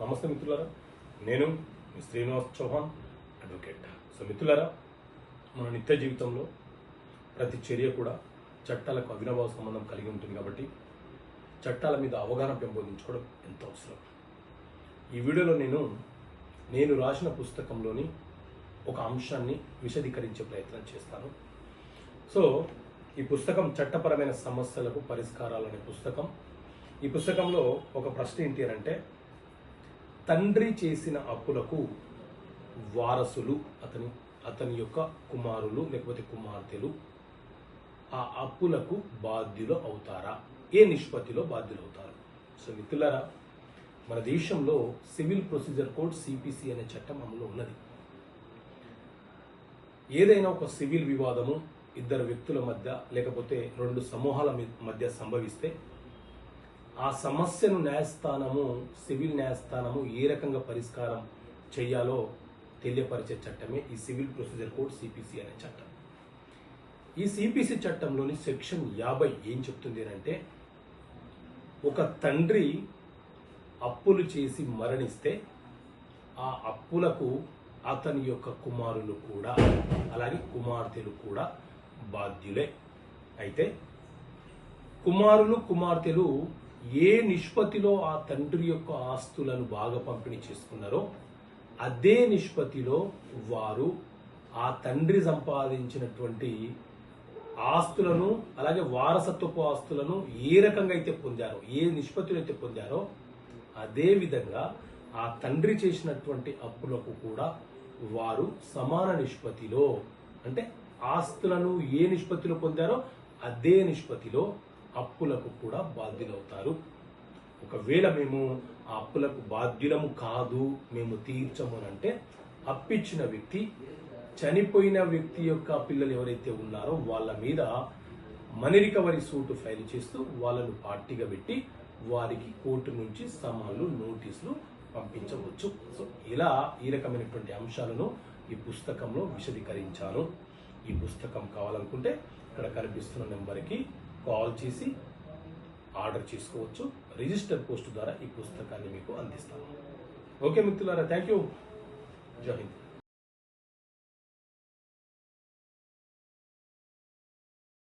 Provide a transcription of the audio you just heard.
నమస్తే మిత్రులారా, నేను మీ శ్రీనివాస్ చౌహాన్ అడ్వకేట్. సో మిత్రులారా, మన నిత్య జీవితంలో ప్రతి చర్య కూడా చట్టాలకు అవినాభావ సంబంధం కలిగి ఉంటుంది కాబట్టి చట్టాల మీద అవగాహన పెంపొందించుకోవడం ఎంతో అవసరం. ఈ వీడియోలో నేను రాసిన పుస్తకంలోని ఒక అంశాన్ని విశదీకరించే ప్రయత్నం చేస్తాను. సో ఈ పుస్తకం చట్టపరమైన సమస్యలకు పరిష్కారాలనే పుస్తకం. ఈ పుస్తకంలో ఒక ప్రశ్న ఏంటి అంటే, తండ్రి చేసిన అప్పులకు వారసులు అతని యొక్క కుమారులు లేకపోతే కుమార్తెలు ఆ అప్పులకు బాధ్యులు అవుతారా? ఏ నిష్పత్తిలో బాధ్యులు అవుతారు? సో మిత్రులారా, మన దేశంలో సివిల్ ప్రొసీజర్ కోడ్ సిపిసి అనే చట్టం అమలు ఉన్నది. ఏదైనా ఒక సివిల్ వివాదము ఇద్దరు వ్యక్తుల మధ్య లేకపోతే రెండు సమూహాల మధ్య సంభవిస్తే ఆ సమస్యను సివిల్ న్యాయస్థానము ఏ రకంగా పరిష్కారం చేయాలో తెలియపరిచే చట్టమే ఈ సివిల్ ప్రొసీజర్ కోడ్ సిపిసి అనే చట్టం. ఈ సిపిసి చట్టంలోని సెక్షన్ 50 ఏం చెప్తుంది అంటే, ఒక తండ్రి అప్పులు చేసి మరణిస్తే ఆ అప్పులకు అతని యొక్క కుమారులు కూడా అలాగే కుమార్తెలు కూడా బాధ్యులే. అయితే కుమారులు కుమార్తెలు ఏ నిష్పత్తిలో ఆ తండ్రి యొక్క ఆస్తులను బాగా పంపిణీ చేసుకున్నారో అదే నిష్పత్తిలో వారు ఆ తండ్రి సంపాదించినటువంటి ఆస్తులను అలాగే వారసత్వపు ఆస్తులను ఏ రకంగా అయితే పొందారో, ఏ నిష్పత్తిలో అయితే పొందారో అదే విధంగా ఆ తండ్రి చేసినటువంటి అప్పులకు కూడా వారు సమాన నిష్పత్తిలో, అంటే ఆస్తులను ఏ నిష్పత్తిలో పొందారో అదే నిష్పత్తిలో అప్పులకు కూడా బాధ్యులవుతారు. ఒకవేళ మేము ఆ అప్పులకు బాధ్యులము కాదు, మేము తీర్చము అంటే అప్పిచ్చిన వ్యక్తి చనిపోయిన వ్యక్తి యొక్క పిల్లలు ఎవరైతే ఉన్నారో వాళ్ళ మీద మనీ రికవరీ సూట్ ఫైల్ చేస్తూ వాళ్ళను పార్టీగా పెట్టి వారికి కోర్టు నుంచి సమన్లు, నోటీసులు పంపించవచ్చు. సో ఇలా ఈ రకమైనటువంటి అంశాలను ఈ పుస్తకంలో విశదీకరించాను. ఈ పుస్తకం కావాలనుకుంటే ఇక్కడ కనిపిస్తున్న నెంబర్కి కాల్ చేసి ఆర్డర్ చేసుకోవచ్చు. రిజిస్టర్ పోస్ట్ ద్వారా ఈ పుస్తకాన్ని మీకు అందిస్తాను. ఓకే మిత్రులారా, థ్యాంక్ యూ. జై హింద్.